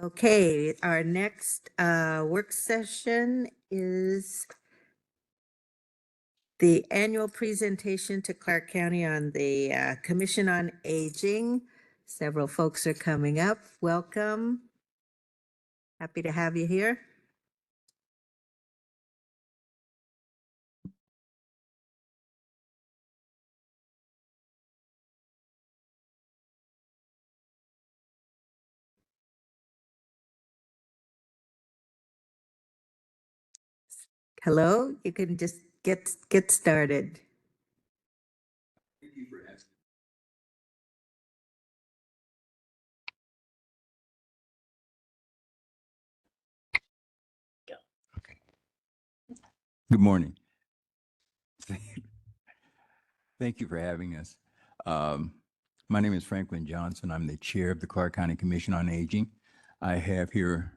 Okay, our next work session is the annual presentation to Clark County on the Commission on Aging. Several folks are coming up. Welcome. Happy to have you here. Hello, you can just get started. Good morning. Thank you for having us. My name is Franklin Johnson. I'm the chair of the Clark County Commission on Aging. I have here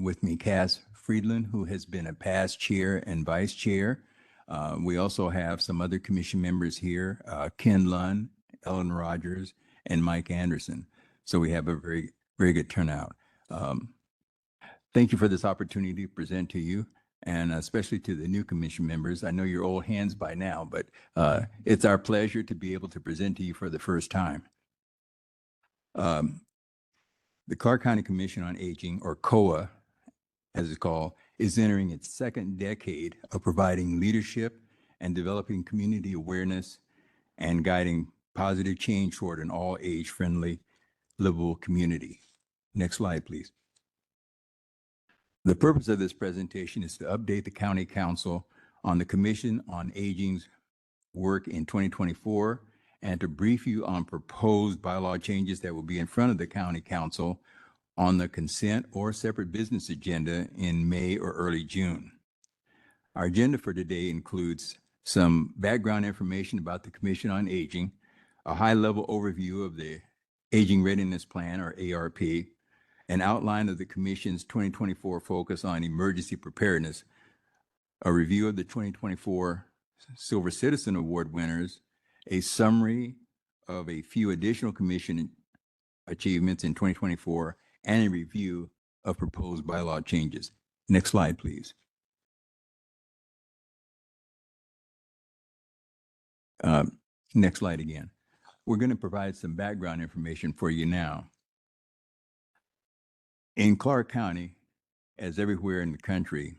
with me Cass Friedland, who has been a past chair and vice chair. We also have some other commission members here, Ken Lunn, Ellen Rogers, and Mike Anderson. So we have a very, very good turnout. Thank you for this opportunity to present to you, and especially to the new commission members. I know you're old hands by now, but it's our pleasure to be able to present to you for the first time. The Clark County Commission on Aging, or COA, as it's called, is entering its second decade of providing leadership and developing community awareness and guiding positive change toward an all-age-friendly, livable community. Next slide, please. The purpose of this presentation is to update the County Council on the Commission on Aging's work in 2024 and to brief you on proposed bylaw changes that will be in front of the County Council on the consent or separate business agenda in May or early June. Our agenda for today includes some background information about the Commission on Aging, a high-level overview of the Aging Readiness Plan, or ARP, an outline of the Commission's 2024 focus on emergency preparedness, a review of the 2024 Silver Citizen Award winners, a summary of a few additional Commission achievements in 2024, and a review of proposed bylaw changes. Next slide, please. Next slide again. We're going to provide some background information for you now. In Clark County, as everywhere in the country,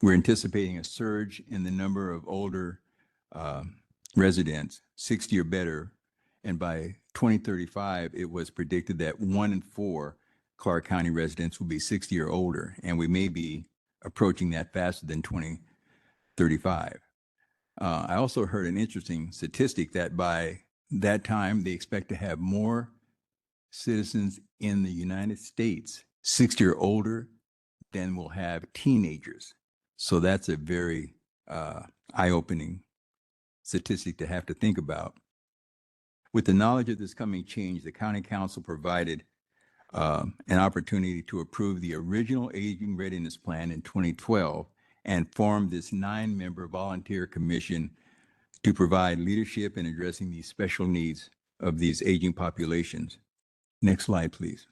we're anticipating a surge in the number of older residents, 60 or better, and by 2035, it was predicted that 1 in 4 Clark County residents will be 60 or older, and we may be approaching that faster than 2035. I also heard an interesting statistic that by that time, they expect to have more citizens in the United States 60 or older than will have teenagers. So that's a very eye-opening statistic to have to think about. With the knowledge of this coming change, the County Council provided an opportunity to approve the original Aging Readiness Plan in 2012 and formed this 9-member volunteer commission to provide leadership in addressing these special needs of these aging populations. Next slide, please.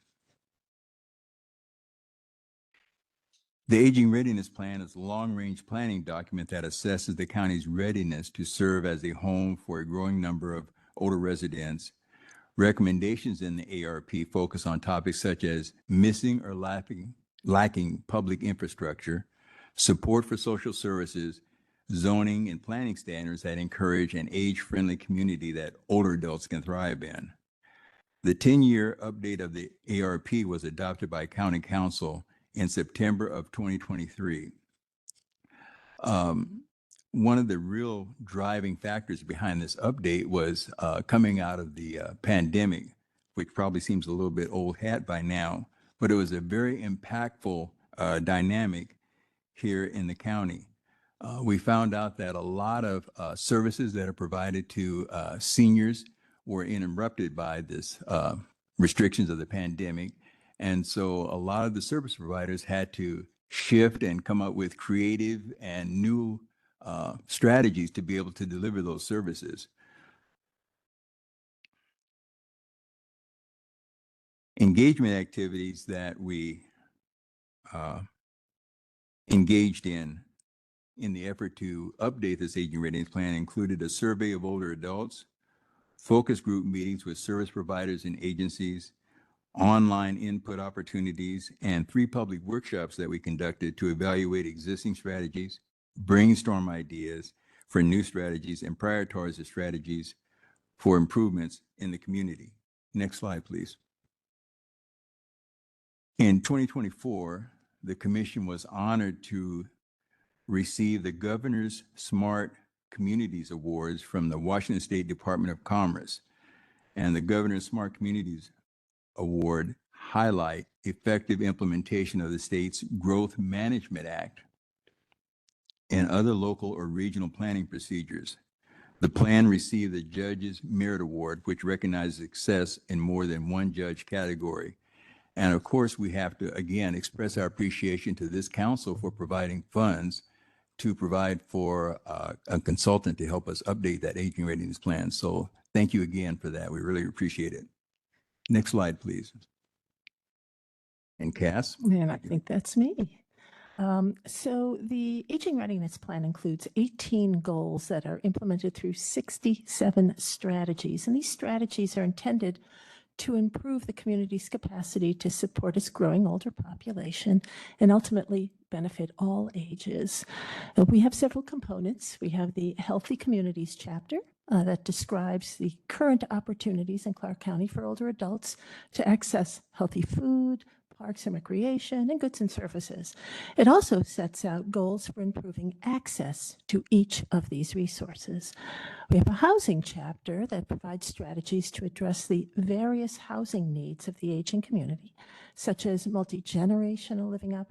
The Aging Readiness Plan is a long-range planning document that assesses the county's readiness to serve as a home for a growing number of older residents. Recommendations in the ARP focus on topics such as missing or lacking public infrastructure, support for social services, zoning and planning standards that encourage an age-friendly community that older adults can thrive in. The 10-year update of the ARP was adopted by County Council in September of 2023. One of the real driving factors behind this update was coming out of the pandemic, which probably seems a little bit old hat by now, but it was a very impactful dynamic here in the county. We found out that a lot of services that are provided to seniors were interrupted by this restrictions of the pandemic. And so a lot of the service providers had to shift and come up with creative and new strategies to be able to deliver those services. Engagement activities that we engaged in the effort to update this aging readiness plan included a survey of older adults, focus group meetings with service providers and agencies, online input opportunities, and 3 public workshops that we conducted to evaluate existing strategies, brainstorm ideas for new strategies, and prioritize the strategies for improvements in the community. Next slide, please. In 2024, the Commission was honored to receive the Governor's Smart Communities Awards from the Washington State Department of Commerce. And the Governor's Smart Communities Award highlight effective implementation of the state's Growth Management Act and other local or regional planning procedures. The plan received the Judge's Merit Award, which recognizes success in more than one judge category. And of course, we have to, again, express our appreciation to this council for providing funds to provide for a consultant to help us update that aging readiness plan. So thank you again for that. We really appreciate it. Next slide, please. And Cass? And I think that's me. So the Aging Readiness Plan includes 18 goals that are implemented through 67 strategies. And these strategies are intended to improve the community's capacity to support its growing older population and ultimately benefit all ages. We have several components. We have the Healthy Communities chapter that describes the current opportunities in Clark County for older adults to access healthy food, parks and recreation, and goods and services. It also sets out goals for improving access to each of these resources. We have a housing chapter that provides strategies to address the various housing needs of the aging community, such as multi-generational living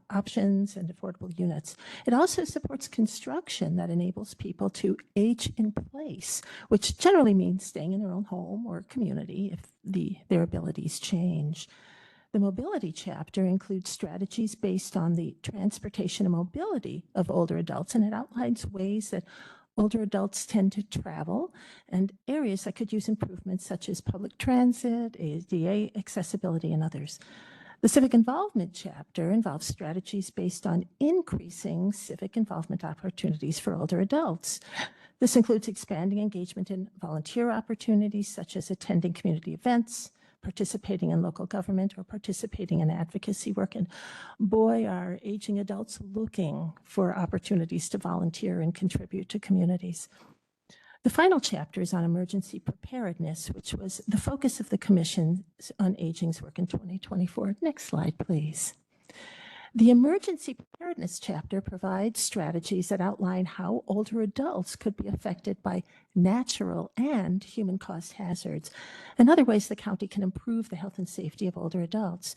options and affordable units. It also supports construction that enables people to age in place, which generally means staying in their own home or community if their abilities change. The mobility chapter includes strategies based on the transportation and mobility of older adults, and it outlines ways that older adults tend to travel and areas that could use improvements such as public transit, ADA accessibility, and others. The civic involvement chapter involves strategies based on increasing civic involvement opportunities for older adults. This includes expanding engagement in volunteer opportunities such as attending community events, participating in local government, or participating in advocacy work. And boy, are aging adults looking for opportunities to volunteer and contribute to communities. The final chapter is on emergency preparedness, which was the focus of the Commission on Aging's work in 2024. Next slide, please. The emergency preparedness chapter provides strategies that outline how older adults could be affected by natural and human-caused hazards and other ways the county can improve the health and safety of older adults.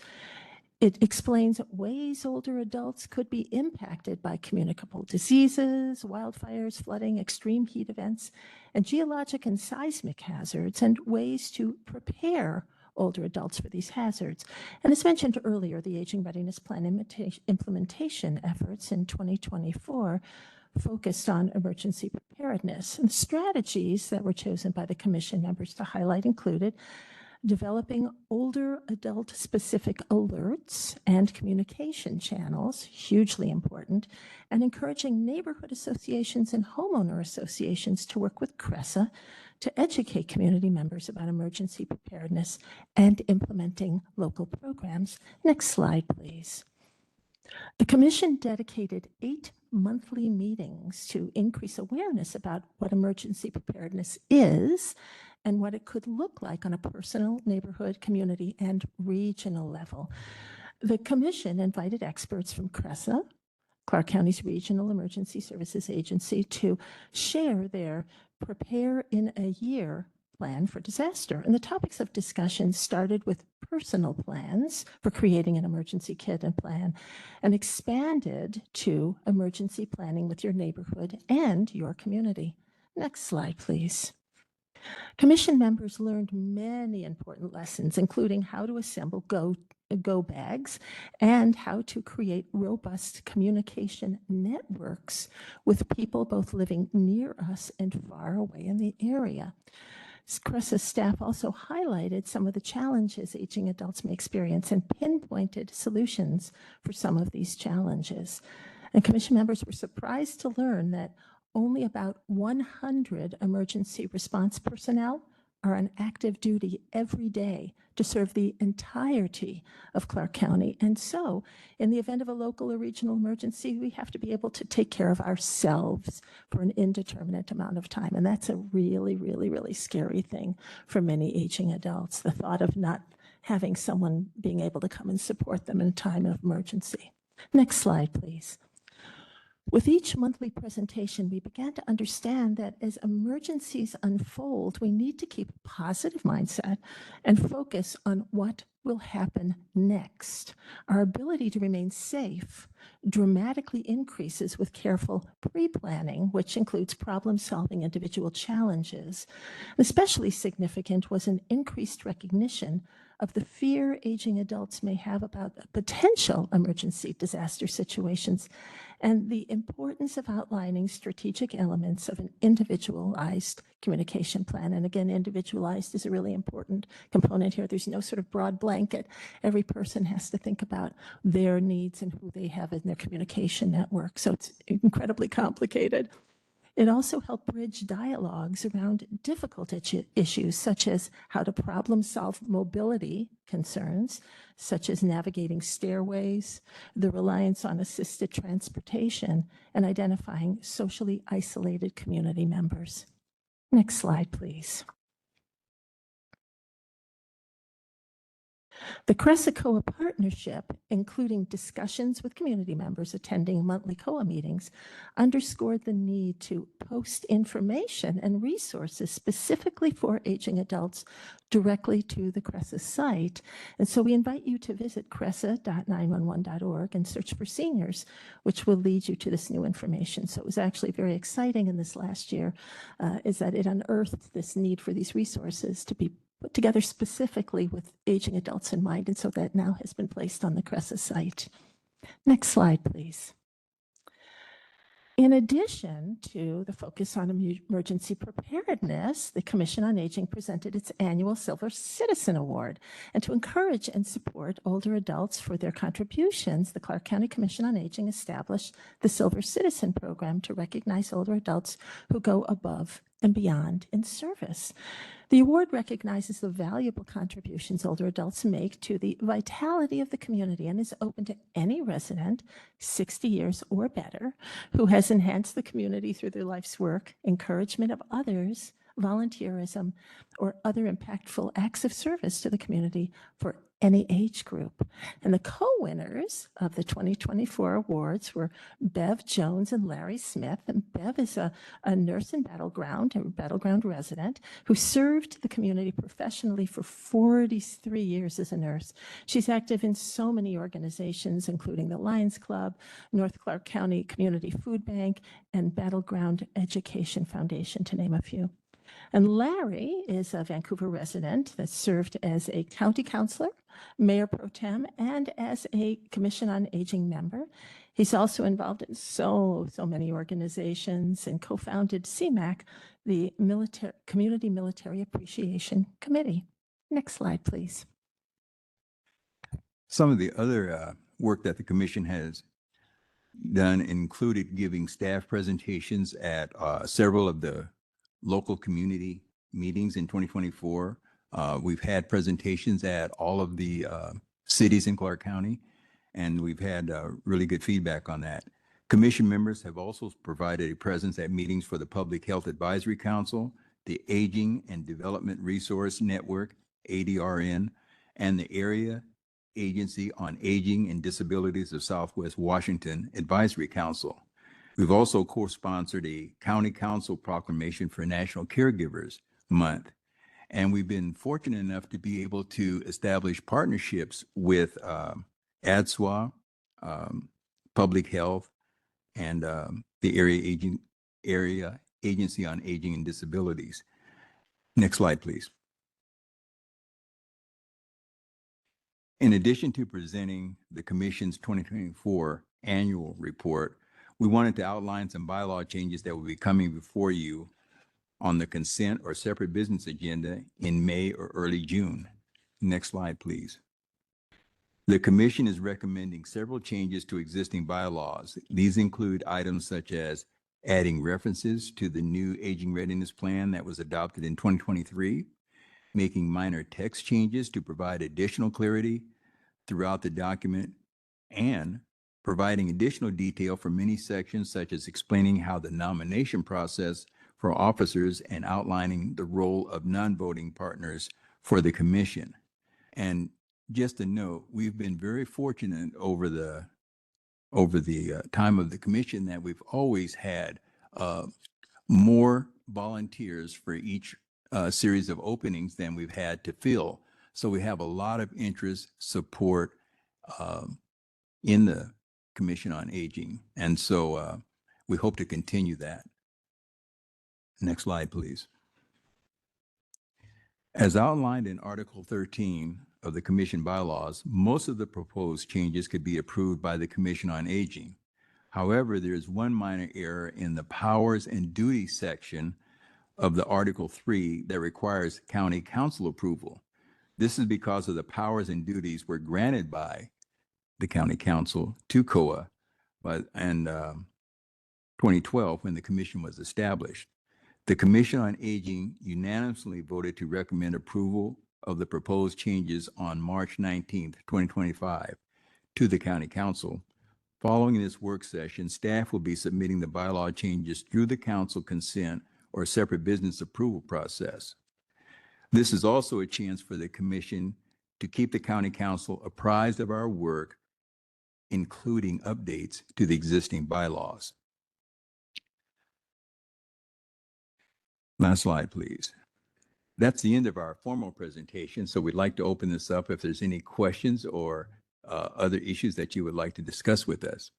It explains ways older adults could be impacted by communicable diseases, wildfires, flooding, extreme heat events, and geologic and seismic hazards, and ways to prepare older adults for these hazards. And as mentioned earlier, the Aging Readiness Plan implementation efforts in 2024 focused on emergency preparedness. And the strategies that were chosen by the Commission members to highlight included developing older adult specific alerts and communication channels, hugely important, and encouraging neighborhood associations and homeowner associations to work with CRESA to educate community members about emergency preparedness and implementing local programs. Next slide, please. The Commission dedicated 8 monthly meetings to increase awareness about what emergency preparedness is and what it could look like on a personal, neighborhood, community, and regional level. The Commission invited experts from CRESA, Clark County's Regional Emergency Services Agency, to share their Prepare in a Year plan for disaster. And the topics of discussion started with personal plans for creating an emergency kit and plan, and expanded to emergency planning with your neighborhood and your community. Next slide, please. Commission members learned many important lessons, including how to assemble go bags and how to create robust communication networks with people both living near us and far away in the area. CRESA staff also highlighted some of the challenges aging adults may experience and pinpointed solutions for some of these challenges. And commission members were surprised to learn that only about 100 emergency response personnel are on active duty every day to serve the entirety of Clark County. And so, in the event of a local or regional emergency, we have to be able to take care of ourselves for an indeterminate amount of time. And that's a really, really, really scary thing for many aging adults, the thought of not having someone being able to come and support them in a time of emergency. Next slide, please. With each monthly presentation, we began to understand that as emergencies unfold, we need to keep a positive mindset and focus on what will happen next. Our ability to remain safe dramatically increases with careful pre-planning, which includes problem-solving individual challenges. Especially significant was an increased recognition of the fear aging adults may have about potential emergency disaster situations and the importance of outlining strategic elements of an individualized communication plan. And again, individualized is a really important component here. There's no sort of broad blanket. Every person has to think about their needs and who they have in their communication network. So it's incredibly complicated. It also helped bridge dialogues around difficult issues, such as how to problem solve mobility concerns, such as navigating stairways, the reliance on assisted transportation, and identifying socially isolated community members. Next slide, please. The CRESA COA partnership, including discussions with community members attending monthly COA meetings, underscored the need to post information and resources specifically for aging adults directly to the CRESA site. And so we invite you to visit cresa.911.org and search for seniors, which will lead you to this new information. So it was actually very exciting in this last year, is that it unearthed this need for these resources to be put together specifically with aging adults in mind, and so that now has been placed on the CRESA site. Next slide, please. In addition to the focus on emergency preparedness, the Commission on Aging presented its annual Silver Citizen Award. And to encourage and support older adults for their contributions, the Clark County Commission on Aging established the Silver Citizen Program to recognize older adults who go above and beyond in service. The award recognizes the valuable contributions older adults make to the vitality of the community and is open to any resident 60 years or better who has enhanced the community through their life's work, encouragement of others, volunteerism, or other impactful acts of service to the community for any age group. And the co-winners of the 2024 awards were Bev Jones and Larry Smith. And Bev is a nurse in Battleground, a Battleground resident, who served the community professionally for 43 years as a nurse. She's active in so many organizations, including the Lions Club, North Clark County Community Food Bank, and Battleground Education Foundation, to name a few. And Larry is a Vancouver resident that served as a county councilor, mayor pro tem, and as a Commission on Aging member. He's also involved in so many organizations and co-founded CMAC, the Community Military Appreciation Committee. Next slide, please. Some of the other work that the commission has done included giving staff presentations at several of the local community meetings in 2024. We've had presentations at all of the cities in Clark County, and we've had really good feedback on that. Commission members have also provided a presence at meetings for the Public Health Advisory Council, the Aging and Development Resource Network, ADRN, and the Area Agency on Aging and Disabilities of Southwest Washington Advisory Council. We've also co-sponsored a county council proclamation for National Caregivers Month. And we've been fortunate enough to be able to establish partnerships with ADSWA, Public Health, and the Area Agency on Aging and Disabilities. Next slide, please. In addition to presenting the Commission's 2024 annual report, we wanted to outline some bylaw changes that will be coming before you on the consent or separate business agenda in May or early June. Next slide, please. The commission is recommending several changes to existing bylaws. These include items such as adding references to the new aging readiness plan that was adopted in 2023, making minor text changes to provide additional clarity throughout the document, and providing additional detail for many sections, such as explaining how the nomination process for officers and outlining the role of non-voting partners for the commission. And just a note, we've been very fortunate over the time of the commission that we've always had more volunteers for each series of openings than we've had to fill. So we have a lot of interest, support in the Commission on Aging. And so we hope to continue that. Next slide, please. As outlined in Article 13 of the Commission bylaws, most of the proposed changes could be approved by the Commission on Aging. However, there is one minor error in the powers and duties section of the Article 3 that requires county council approval. This is because of the powers and duties were granted by the county council to COA in 2012 when the commission was established. The Commission on Aging unanimously voted to recommend approval of the proposed changes on March 19th, 2025 to the county council. Following this work session, staff will be submitting the bylaw changes through the council consent or separate business approval process. This is also a chance for the commission to keep the county council apprised of our work, including updates to the existing bylaws. Last slide, please. That's the end of our formal presentation. So we'd like to open this up if there's any questions or other issues that you would like to discuss with us.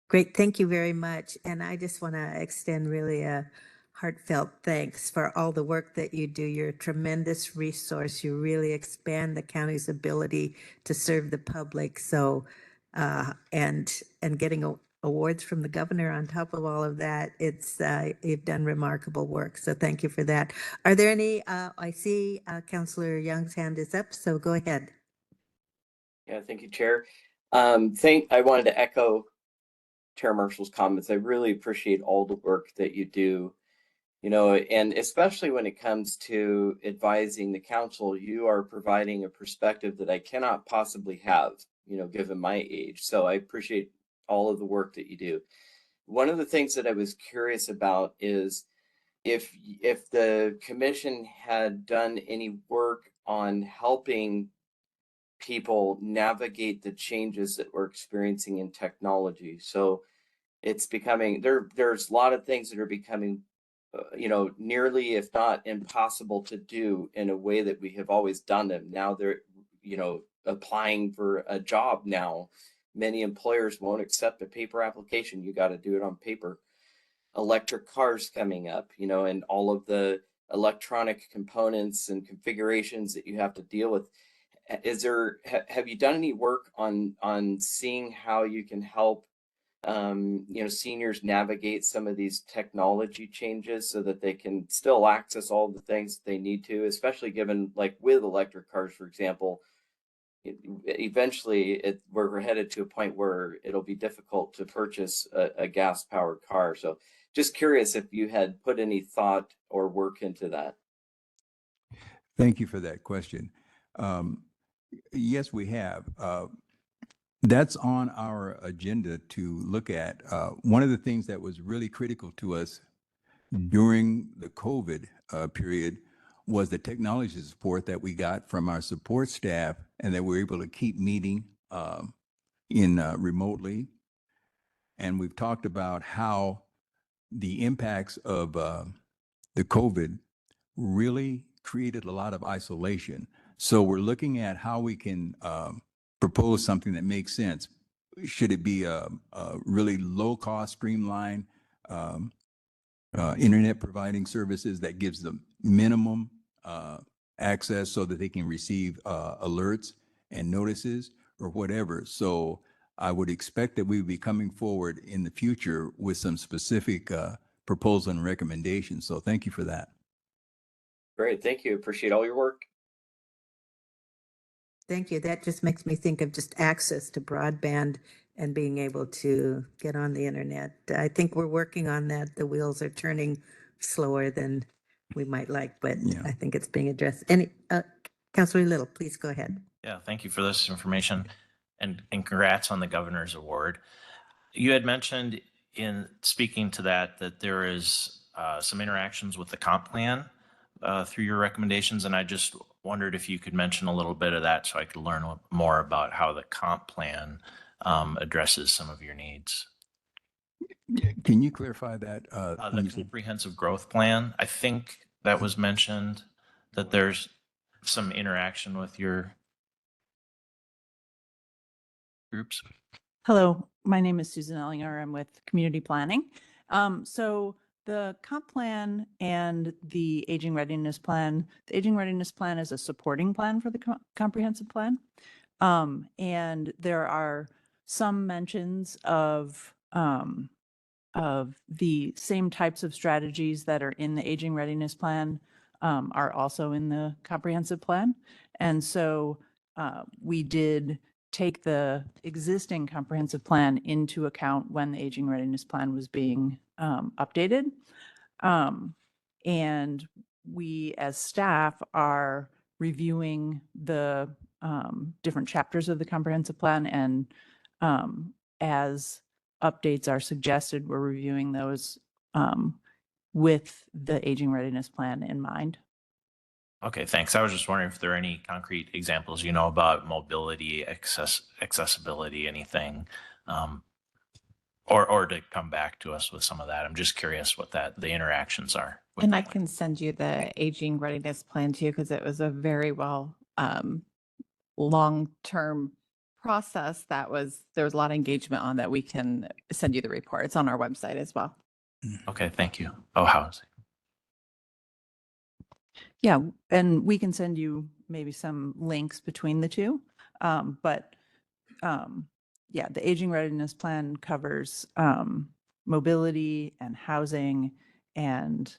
Great, thank you very much. And I just want to extend really a heartfelt thanks for all the work that you do. You're a tremendous resource. You really expand the county's ability to serve the public. So, and getting awards from the governor on top of all of that, it's you've done remarkable work. So thank you for that. Are there any? I see Councillor Young's hand is up. So go ahead. Yeah, thank you, Chair. I wanted to echo Chair Marshall's comments. I really appreciate all the work that you do, and especially when it comes to advising the council, you are providing a perspective that I cannot possibly have, given my age. So I appreciate all of the work that you do. One of the things that I was curious about is if the commission had done any work on helping people navigate the changes that we're experiencing in technology. So it's becoming there's a lot of things that are becoming nearly, if not impossible to do in a way that we have always done them. Now they're applying for a job now, many employers won't accept a paper application. You got to do it on paper. Electric cars coming up, and all of the electronic components and configurations that you have to deal with. Have you done any work on seeing how you can help seniors navigate some of these technology changes so that they can still access all the things they need to, especially given, like with electric cars, for example, eventually we're headed to a point where it'll be difficult to purchase a gas powered car. So just curious if you had put any thought or work into that. Thank you for that question. Yes, we have. That's on our agenda to look at. One of the things that was really critical to us during the COVID period was the technology support that we got from our support staff, and that we're able to keep meeting remotely. And we've talked about how the impacts of the COVID really created a lot of isolation. So we're looking at how we can propose something that makes sense. Should it be a really low cost, streamlined internet providing services that gives them minimum access so that they can receive alerts and notices or whatever? So I would expect that we would be coming forward in the future with some specific proposal and recommendation. So thank you for that. Great. Thank you. Appreciate all your work. Thank you. That just makes me think of just access to broadband and being able to get on the internet. I think we're working on that. The wheels are turning slower than we might like, but Yeah. I think it's being addressed. Councilor Little, please go ahead. Yeah, thank you for this information and congrats on the governor's award. You had mentioned in speaking to that there is some interactions with the comp plan through your recommendations, and I just wondered if you could mention a little bit of that so I could learn more about how the comp plan addresses some of your needs. Can you clarify that? The comprehensive growth plan, I think that was mentioned, that there's some interaction with your groups. Hello, my name is Susan Ellinger. I'm with Community Planning. So the comp plan and the aging readiness plan, the aging readiness plan is a supporting plan for the comprehensive plan. And there are some mentions of the same types of strategies that are in the aging readiness plan are also in the comprehensive plan. And so we did take the existing comprehensive plan into account when the aging readiness plan was being updated. And we as staff are reviewing the different chapters of the comprehensive plan, and as updates are suggested, we're reviewing those with the aging readiness plan in mind. Okay, thanks. I was just wondering if there are any concrete examples, you know, about mobility, accessibility, anything, or to come back to us with some of that. I'm just curious what the interactions are. And I can send you the aging readiness plan too, because it was a very well long-term process there was a lot of engagement on that. We can send you the report. It's on our website as well. Okay, thank you. Oh, housing. Yeah, and we can send you maybe some links between the two. Yeah, the aging readiness plan covers mobility and housing and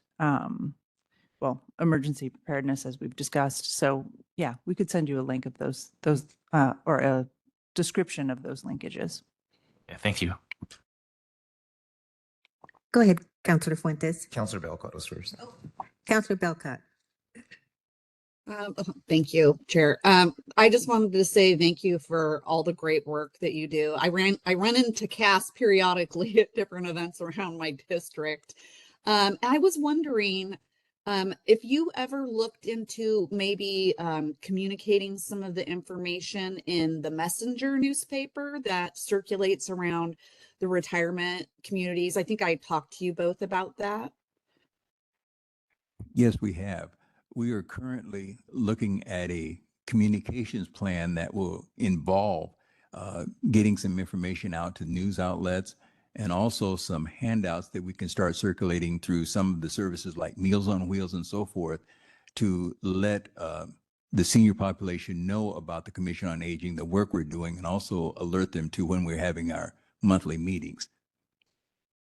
emergency preparedness, as we've discussed. So yeah, we could send you a link of those or a description of those linkages. Yeah, thank you. Go ahead, Councilor Fuentes. Councilor Belcott was first. Councilor Belcott. Thank you, Chair. I just wanted to say thank you for all the great work that you do. I run into Cass periodically at different events around my district. I was wondering if you ever looked into maybe communicating some of the information in the Messenger newspaper that circulates around the retirement communities. I think I talked to you both about that. Yes, we have. We are currently looking at a communications plan that will involve getting some information out to news outlets and also some handouts that we can start circulating through some of the services like Meals on Wheels and so forth to let the senior population know about the Commission on Aging, the work we're doing, and also alert them to when we're having our monthly meetings.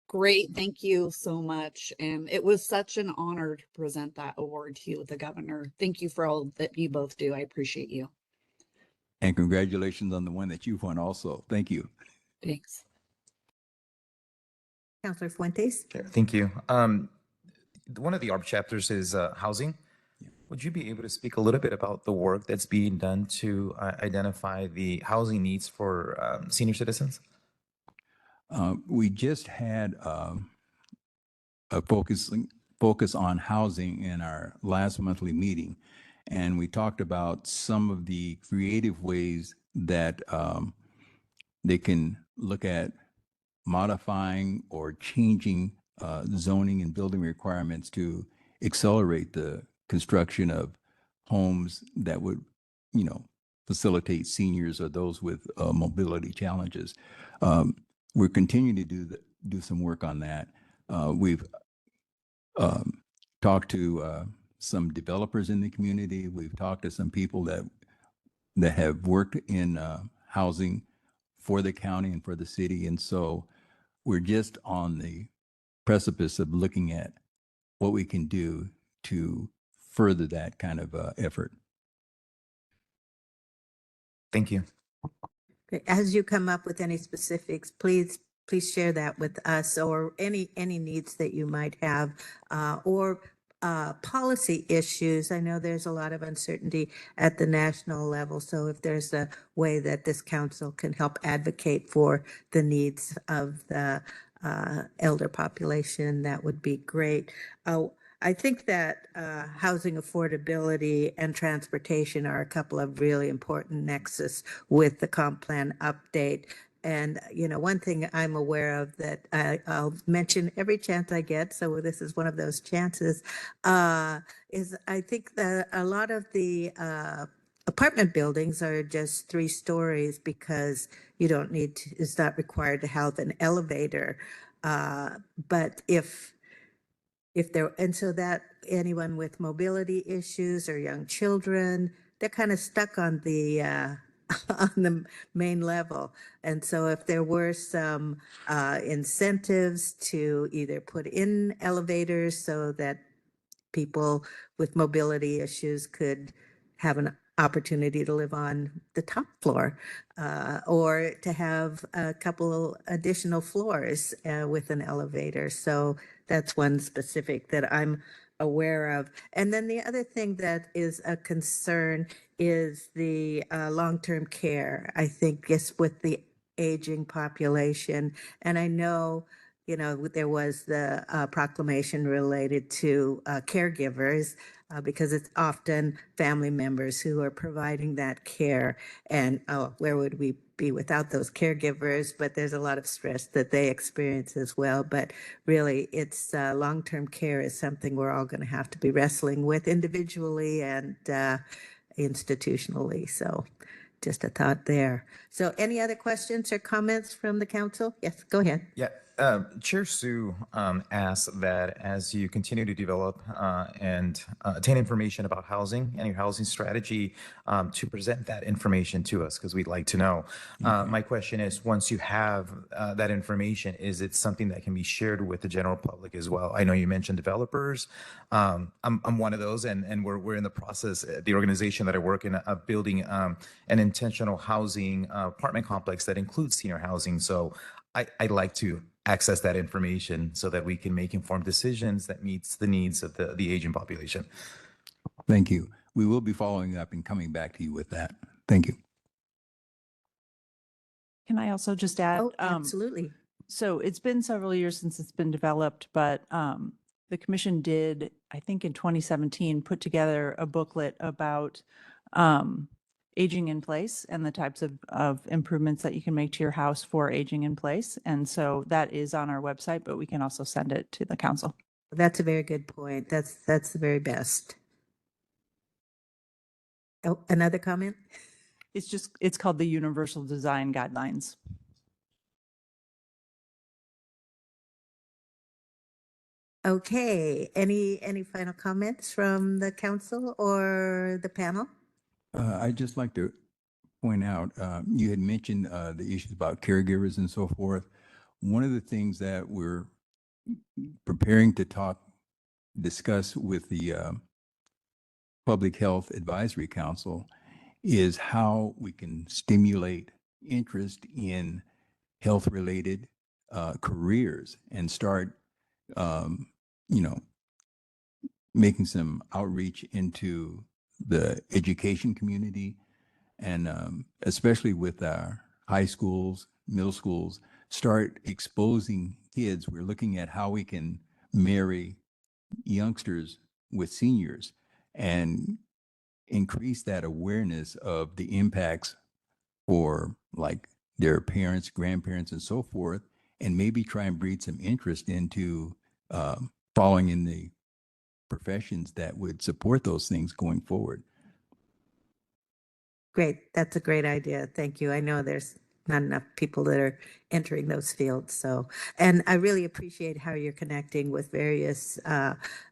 Great. Thank you so much. And it was such an honor to present that award to you, the governor. Thank you for all that you both do. I appreciate you. And congratulations on the one that you've won also. Thank you. Thanks. Councilor Fuentes. Thank you. One of the ARP chapters is housing. Would you be able to speak a little bit about the work that's being done to identify the housing needs for senior citizens? We just had a focus on housing in our last monthly meeting, and we talked about some of the creative ways that they can look at modifying or changing zoning and building requirements to accelerate the construction of homes that would, facilitate seniors or those with mobility challenges. We're continuing to do some work on that. We've talked to some developers in the community. We've talked to some people that have worked in housing for the county and for the city. And so we're just on the precipice of looking at what we can do to further that kind of effort. Thank you. As you come up with any specifics, please share that with us, or any needs that you might have, or policy issues. I know there's a lot of uncertainty at the national level, so if there's a way that this council can help advocate for the needs of the elder population, that would be great. I think that housing affordability and transportation are a couple of really important nexus with the comp plan update. And, you know, one thing I'm aware of that I'll mention every chance I get, so this is one of those chances, is I think that a lot of the apartment buildings are just 3 stories because you don't need to, it's not required to have an elevator. But if there, and so that anyone with mobility issues or young children, they're kind of stuck on the on the main level. And so if there were some incentives to either put in elevators so that people with mobility issues could have an opportunity to live on the top floor, or to have a couple additional floors with an elevator. So that's one specific that I'm aware of. And then the other thing that is a concern is the long-term care. I think just with the aging population, and I know, you know, there was the proclamation related to caregivers, because it's often family members who are providing that care. And where would we be without those caregivers? But there's a lot of stress that they experience as well. But really, it's long-term care is something we're all going to have to be wrestling with individually and institutionally. So just a thought there. So any other questions or comments from the council? Yes, go ahead. Yeah, Chair Sue asked that as you continue to develop and attain information about housing and your housing strategy, to present that information to us, because we'd like to know. My question is, once you have that information, is it something that can be shared with the general public as well? I know you mentioned developers. I'm one of those, and we're in the process, the organization that I work in, of building an intentional housing apartment complex that includes senior housing. So I'd like to access that information so that we can make informed decisions that meets the needs of the aging population. Thank you. We will be following up and coming back to you with that. Thank you. Can I also just add? Oh, absolutely. So it's been several years since it's been developed, but the commission did, I think in 2017, put together a booklet about aging in place and the types of improvements that you can make to your house for aging in place. And so that is on our website, but we can also send it to the council. That's a very good point. That's the very best. Oh, another comment? It's called the Universal Design Guidelines. Okay, any final comments from the council or the panel? I'd just like to point out, you had mentioned the issues about caregivers and so forth. One of the things that we're preparing to discuss with the Public Health Advisory Council is how we can stimulate interest in health-related careers and start, you know, making some outreach into the education community, and especially with our high schools, middle schools, start exposing kids. We're looking at how we can marry youngsters with seniors and increase that awareness of the impacts for like their parents, grandparents, and so forth, and maybe try and breed some interest into following in the professions that would support those things going forward. Great, that's a great idea. Thank you. I know there's not enough people that are entering those fields. So, and I really appreciate how you're connecting with various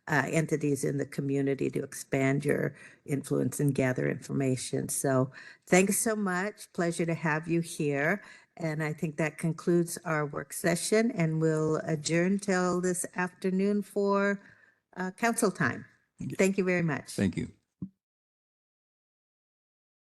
entities in the community to expand your influence and gather information. So thanks so much. Pleasure to have you here. And I think that concludes our work session, and we'll adjourn till this afternoon for council time. Thank you very much. Thank you.